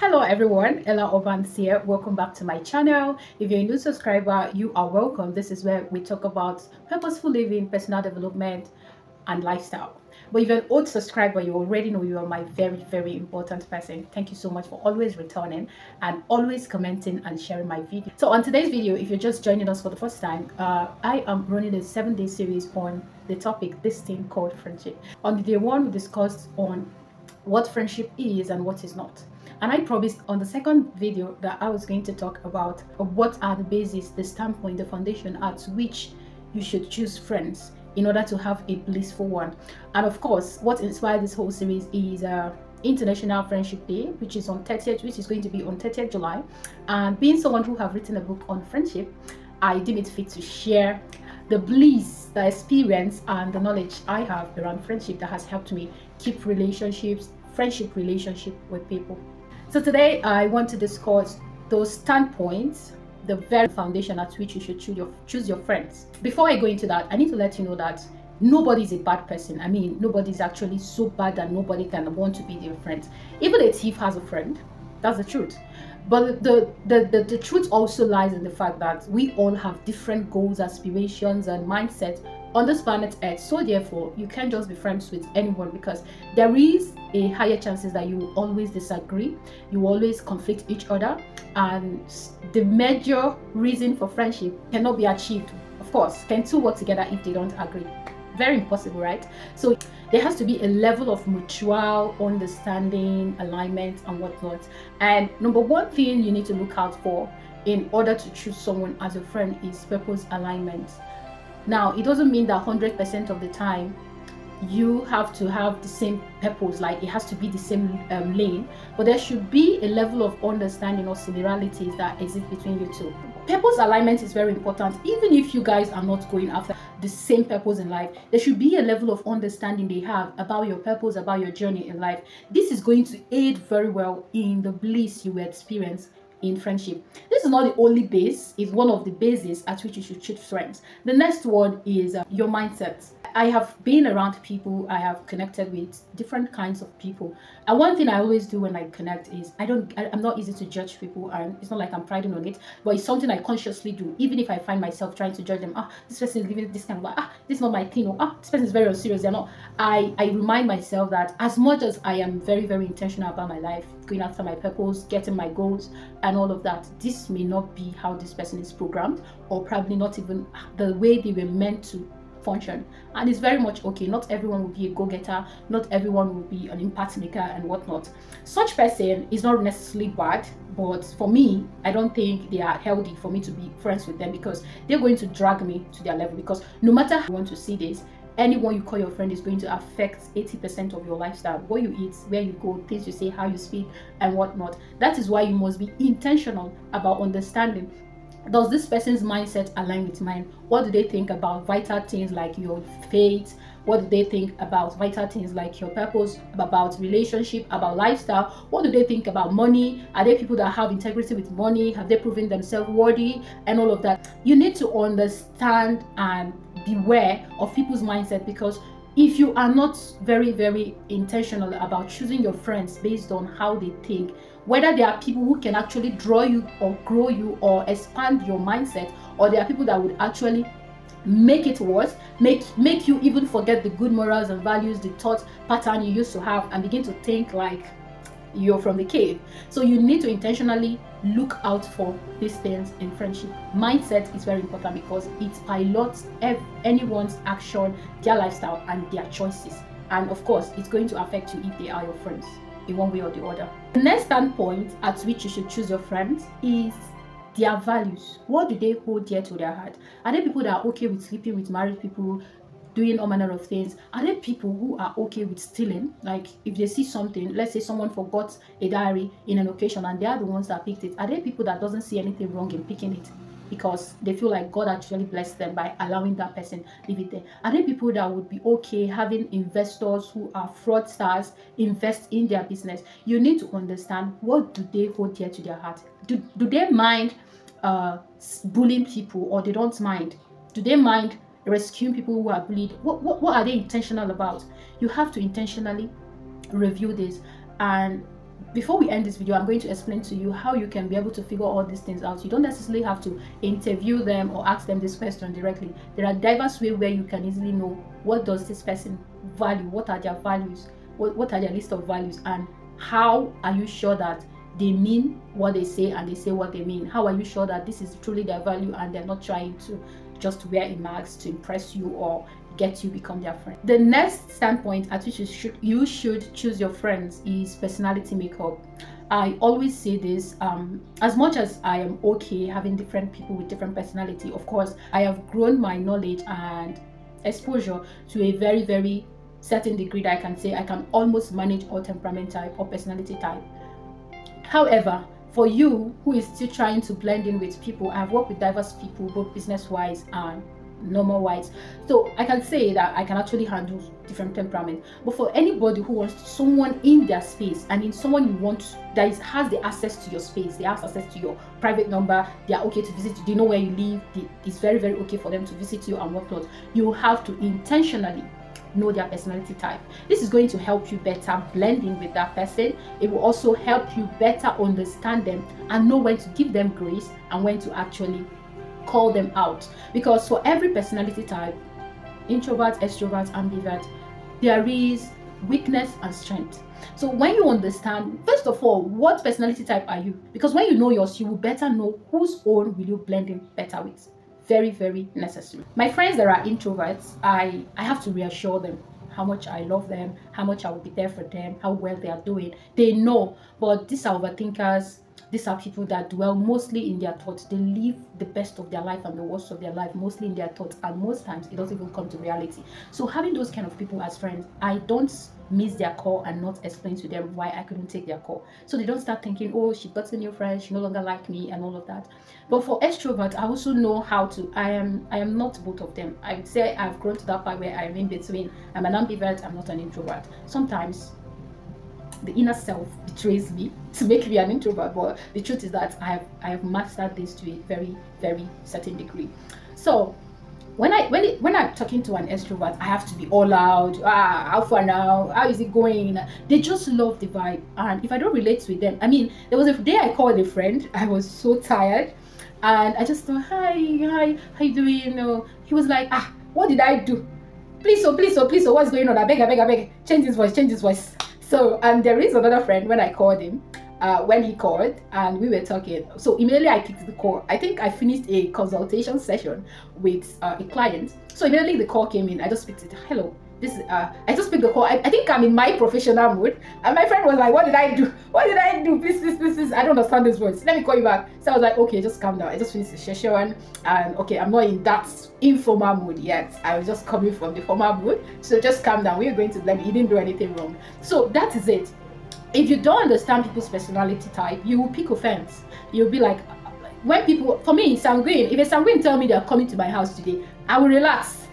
Hello everyone, Ella Ovans here. Welcome back to my channel. If you're a new subscriber, you are welcome. This is where we talk about purposeful living, personal development, and lifestyle. But if you're an old subscriber, you already know you are my very important person. Thank you so much for always returning and always commenting and sharing my video. So on today's video, if you're just joining us for the first time, I am running a 7-day series on the topic, this thing called friendship. On day one, we discussed on what friendship is and what is not. And I promised on the second video that I was going to talk about what are the basis, the standpoint, the foundation at which you should choose friends in order to have a blissful one. And of course, what inspired this whole series is International Friendship Day, which is on 30th, which is going to be on 30th July. And being someone who have written a book on friendship, I deem it fit to share the bliss, the experience, and the knowledge I have around friendship that has helped me keep friendship relationship with people. So today I want to discuss those standpoints, the very foundation at which you should choose your friends. Before I go into that, I need to let you know that nobody is a bad person. I mean, nobody is actually so bad that nobody can want to be their friend. Even a thief has a friend. That's the truth. But the truth also lies in the fact that we all have different goals, aspirations, and mindsets on this planet Earth. So therefore, you can't just be friends with anyone, because there is a higher chances that you will always disagree, you always conflict each other, and the major reason for friendship cannot be achieved. Of course, can two work together if they don't agree? Very impossible, right? So there has to be a level of mutual understanding, alignment, and whatnot. And number one thing you need to look out for in order to choose someone as a friend is purpose alignment. Now, it doesn't mean that 100% of the time you have to have the same purpose, like it has to be the same lane, but there should be a level of understanding or similarities that exist between you two. Purpose alignment is very important. Even if you guys are not going after the same purpose in life, there should be a level of understanding they have about your purpose, about your journey in life. This is going to aid very well in the bliss you will experience in friendship. This is not the only base, it's one of the bases at which you should choose friends. The next one is your mindset. I have been around people, I have connected with different kinds of people, and one thing I always do when I connect is I'm not easy to judge people, and it's not like I'm priding on it, but it's something I consciously do. Even if I find myself trying to judge them, this person is living this kind of life, this is not my thing, or this person is very unserious, they're not. I remind myself that as much as I am very intentional about my life, going after my purpose, getting my goals and all of that, this may not be how this person is programmed, or probably not even the way they were meant to function. And it's very much okay. Not everyone will be a go-getter, not everyone will be an impact maker and whatnot. Such person is not necessarily bad, but for me, I don't think they are healthy for me to be friends with them, because they're going to drag me to their level. Because no matter how you want to see this, anyone you call your friend is going to affect 80% of your lifestyle. What you eat, where you go, things you say, how you speak, and whatnot. That is why you must be intentional about understanding, does this person's mindset align with mine? What do they think about vital things like your faith? What do they think about vital things like your purpose, about relationship, about lifestyle? What do they think about money? Are they people that have integrity with money? Have they proven themselves worthy? And all of that. You need to understand and beware of people's mindset, because if you are not very intentional about choosing your friends based on how they think, whether there are people who can actually draw you or grow you or expand your mindset, or there are people that would actually make it worse, make you even forget the good morals and values, the thought pattern you used to have, and begin to think like you're from the cave. So you need to intentionally look out for these things in friendship. Mindset is very important, because it pilots anyone's action, their lifestyle, and their choices. And of course, it's going to affect you if they are your friends in one way or the other. The next standpoint at which you should choose your friends is their values. What do they hold dear to their heart? Are they people that are okay with sleeping with married people, doing all manner of things? Are there people who are okay with stealing? Like if they see something, let's say someone forgot a diary in an occasion and they are the ones that picked it, are there people that doesn't see anything wrong in picking it because they feel like God actually blessed them by allowing that person leave it there? Are there people that would be okay having investors who are fraudsters invest in their business? You need to understand, what do they hold dear to their heart? Do they mind bullying people, or they don't mind? Do they mind rescuing people who are bullied? What are they intentional about? You have to intentionally review this and before we end this video, I'm going to explain to you how you can be able to figure all these things out. You don't necessarily have to interview them or ask them this question directly. There are diverse ways where you can easily know what does this person value, what are their values, what are their list of values, and how are you sure that they mean what they say and they say what they mean. How are you sure that this is truly their value and they're not trying to just wear a mask to impress you or get you become their friend? The next standpoint at which you should choose your friends is personality makeup. I always say this, as much as I am okay having different people with different personality, of course I have grown my knowledge and exposure to a very, very certain degree that I can say I can almost manage all temperament type or personality type. However, for you who is still trying to blend in with people, I've worked with diverse people, both business-wise and normal-wise. So I can say that I can actually handle different temperament. But for anybody who wants someone in their space, and in someone you want that has the access to your space, they have access to your private number, they are okay to visit you, they know where you live, it's very, very okay for them to visit you and whatnot, you have to intentionally know their personality type. This is going to help you better blending with that person. It will also help you better understand them and know when to give them grace and when to actually call them out. Because for every personality type, introvert, extrovert, ambivert, there is weakness and strength. So when you understand, first of all, what personality type are you? Because when you know yours, you will better know whose own will you blend in better with. Very, very necessary. My friends that are introverts, I have to reassure them how much I love them, how much I will be there for them, how well they are doing. They know, but these are overthinkers. These are people that dwell mostly in their thoughts. They live the best of their life and the worst of their life mostly in their thoughts, and most times it doesn't even come to reality. So having those kind of people as friends, I don't miss their call and not explain to them why I couldn't take their call. So they don't start thinking, oh, she got a new friend, she no longer like me and all of that. But for extroverts, I also know how to, I am not both of them. I would say I've grown to that point where I'm in between. I'm an ambivert, I'm not an introvert. Sometimes the inner self betrays me to make me an introvert, but the truth is that I have mastered this to a very, very certain degree. So when I'm talking to an extrovert, I have to be all loud. How far now? How is it going? They just love the vibe, and if I don't relate with them, I mean, there was a day I called a friend. I was so tired, and I just thought, hi, how you doing? You know, he was like, what did I do? Please, what's going on? I beg, change his voice. So, and there is another friend, when I called him, when he called and we were talking, so immediately I picked the call. I think I finished a consultation session with a client. So immediately the call came in, I just picked it. Hello, this is, I just picked the call. I think I'm in my professional mood. And my friend was like, what did I do? Please, I don't understand this voice. Let me call you back. So I was like, okay, just calm down. I just finished the session. And okay, I'm not in that informal mood yet. I was just coming from the formal mood. So just calm down. We're going to blend. He didn't do anything wrong. So that is it. If you don't understand people's personality type, you will pick offense. You'll be like, when people, for me, sanguine, if a sanguine tell me they're coming to my house today, I will relax.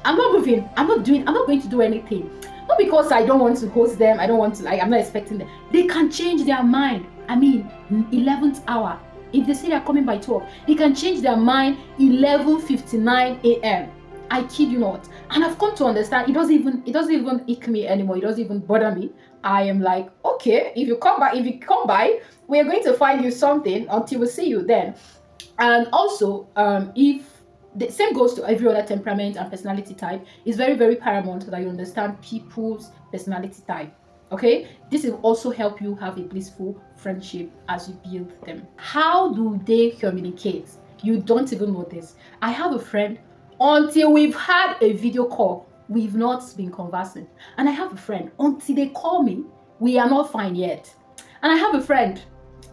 I'm not moving. I'm not going to do anything. Not because I don't want to host them. I don't want to, like, I'm not expecting them. They can change their mind. I mean, 11th hour. If they say they're coming by 12, they can change their mind 11:59 a.m. I kid you not. And I've come to understand it doesn't even ick me anymore. It doesn't even bother me. I am like, okay, if you come by, we're going to find you something until we see you then. And also, if the same goes to every other temperament and personality type, it's very, very paramount that you understand people's personality type. Okay, this will also help you have a blissful friendship as you build them. How do they communicate? You don't even notice. I have a friend, until we've had a video call, we've not been conversing. And I have a friend, until they call me, we are not fine yet. And I have a friend,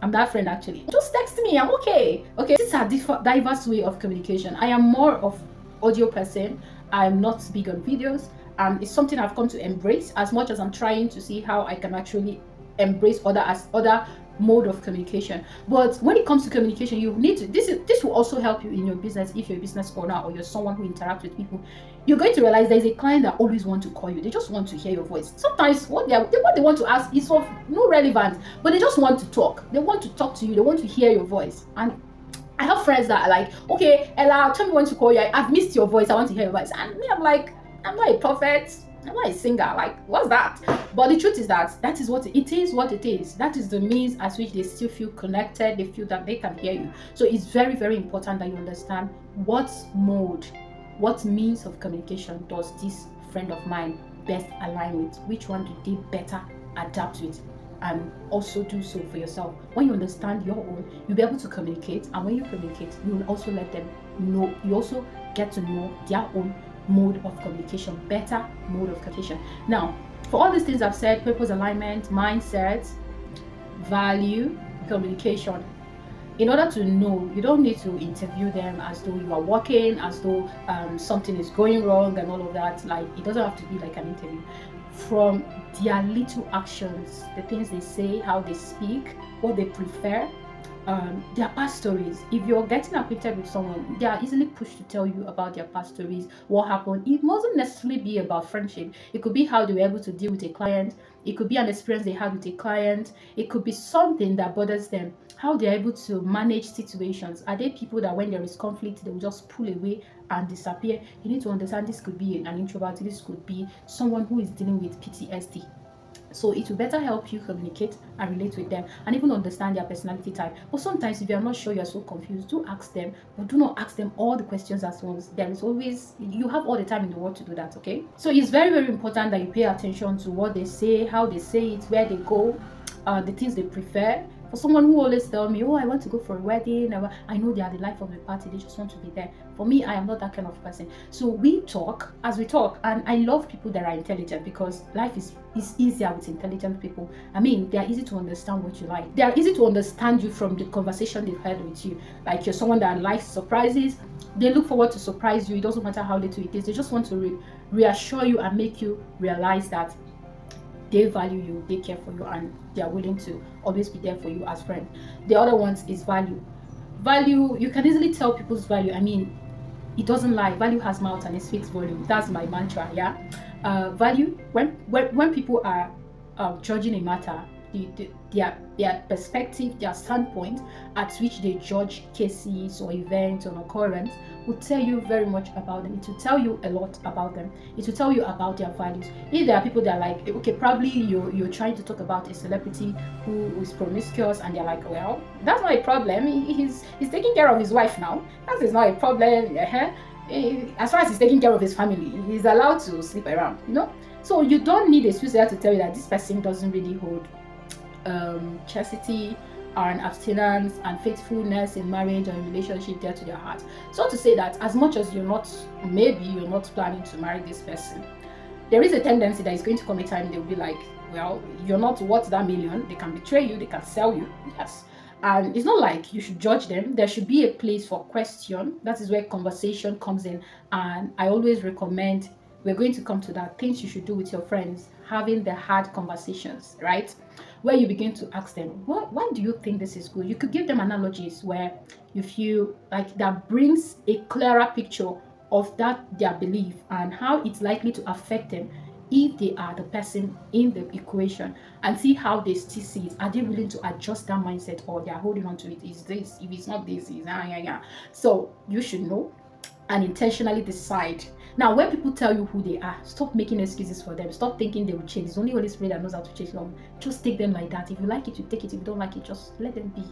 I'm that friend actually, just text me, I'm okay. Okay, these are diverse way of communication. I am more of audio person. I'm not big on videos. It's something I've come to embrace, as much as I'm trying to see how I can actually embrace other mode of communication. But when it comes to communication, you need to, this will also help you in your business. If you're a business owner or you're someone who interacts with people, you're going to realize there's a client that always want to call you. They just want to hear your voice. Sometimes what they want to ask is of no relevance, but they just want to talk. They want to talk to you. They want to hear your voice. And I have friends that are like, okay, Ella, tell me when to call you. I've missed your voice. I want to hear your voice. And me, I'm like, I'm not a prophet. I'm not a singer, like what's that? But the truth is that that is what it is. What it is. That is the means as which they still feel connected. They feel that they can hear you. So it's very, very important that you understand what mode, what means of communication does this friend of mine best align with. Which one do they better adapt with? And also do so for yourself. When you understand your own, you'll be able to communicate, and when you communicate, you will also let them know. You also get to know their own mode of communication, better mode of communication. Now, for all these things I've said, purpose alignment, mindset, value, communication, in order to know, you don't need to interview them as though you are working, as though something is going wrong and all of that. Like, it doesn't have to be like an interview. From their little actions, the things they say, how they speak, what they prefer, their past stories. If you're getting acquainted with someone, they are easily pushed to tell you about their past stories, what happened. It mustn't necessarily be about friendship. It could be how they were able to deal with a client. It could be an experience they had with a client. It could be something that bothers them, how they're able to manage situations. Are they people that when there is conflict, they will just pull away and disappear? You need to understand this could be an introvert, this could be someone who is dealing with PTSD. So it will better help you communicate and relate with them and even understand their personality type. But sometimes if you're not sure, you're so confused, do ask them, but do not ask them all the questions at once. There is always, you have all the time in the world to do that, okay? So it's very, very important that you pay attention to what they say, how they say it, where they go, the things they prefer. For someone who always tell me, oh, I want to go for a wedding, I know they are the life of the party, they just want to be there. For me, I am not that kind of person. So we talk as we talk, and I love people that are intelligent, because life is easier with intelligent people. I mean, they are easy to understand what you like. They are easy to understand you from the conversation they've had with you. Like, you're someone that likes surprises, they look forward to surprise you. It doesn't matter how little it is. They just want to reassure you and make you realize that they value you, they care for you, and they are willing to always be there for you as friends. The other ones is value. Value, you can easily tell people's value. I mean, it doesn't lie. Value has mouth and it speaks volume. That's my mantra. Yeah. Value, when people are judging a matter, their perspective, their standpoint at which they judge cases or events or occurrence will tell you very much about them. It will tell you a lot about them. It will tell you about their values. If there are people that are like, okay, probably you're trying to talk about a celebrity who is promiscuous, and they're like, well, that's not a problem. He's taking care of his wife now. That is not a problem. As far as he's taking care of his family, he's allowed to sleep around, you know. So you don't need a suicide to tell you that this person doesn't really hold chastity and abstinence and faithfulness in marriage and relationship dear to their heart. So to say that as much as maybe you're not planning to marry this person, there is a tendency that it's going to come a time they'll be like, well, you're not worth that million. They can betray you, they can sell you. Yes. And it's not like you should judge them. There should be a place for question. That is where conversation comes in. And I always recommend, we're going to come to that, things you should do with your friends, having the hard conversations, right? Where you begin to ask them, why do you think this is good? You could give them analogies where you feel like that brings a clearer picture of that their belief and how it's likely to affect them if they are the person in the equation, and see how they still see it. Are they willing to adjust that mindset, or they are holding on to it? Is this, if it's not this, is yeah. So you should know and intentionally decide. Now, when people tell you who they are, stop making excuses for them. Stop thinking they will change. It's only Holy Spirit that knows how to change them. Just take them like that. If you like it, you take it. If you don't like it, just let them be.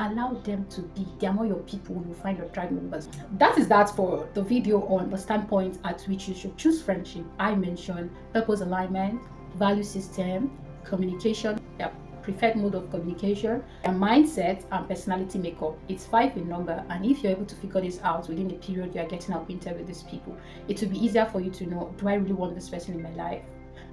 Allow them to be. They are not your people. You find your tribe members. That is that for the video on the standpoint at which you should choose friendship. I mentioned purpose alignment, value system, communication, their preferred mode of communication, their mindset, and personality makeup. It's 5 in number, and if you're able to figure this out within a period you are getting acquainted with these people, it will be easier for you to know, do I really want this person in my life?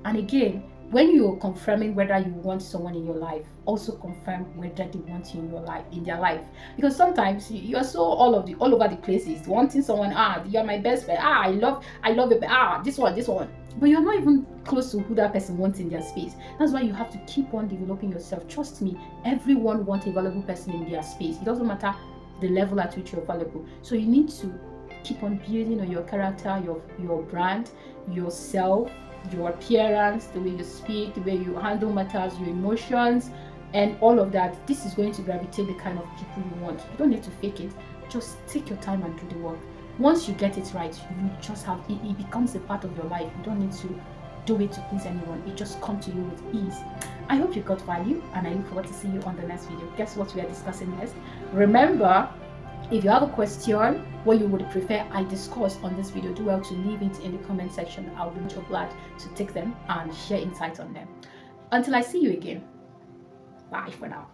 And again, when you're confirming whether you want someone in your life, also confirm whether they want you in your life, in their life. Because sometimes you are so all over the places, wanting someone, you're my best friend, I love it, this one. But you're not even close to who that person wants in their space. That's why you have to keep on developing yourself. Trust me, everyone wants a valuable person in their space. It doesn't matter the level at which you're valuable. So you need to keep on building on your character, your brand, yourself, your appearance, the way you speak, the way you handle matters, your emotions, and all of that. This is going to gravitate the kind of people you want. You don't need to fake it. Just take your time and do the work. Once you get it right, you just have it becomes a part of your life. You don't need to do it to please anyone. It just comes to you with ease. I hope you got value, and I look forward to see you on the next video. Guess what we are discussing next? Remember, if you have a question, what you would prefer I discuss on this video, do well to leave it in the comment section. I'll be much glad to take them and share insights on them. Until I see you again, bye for now.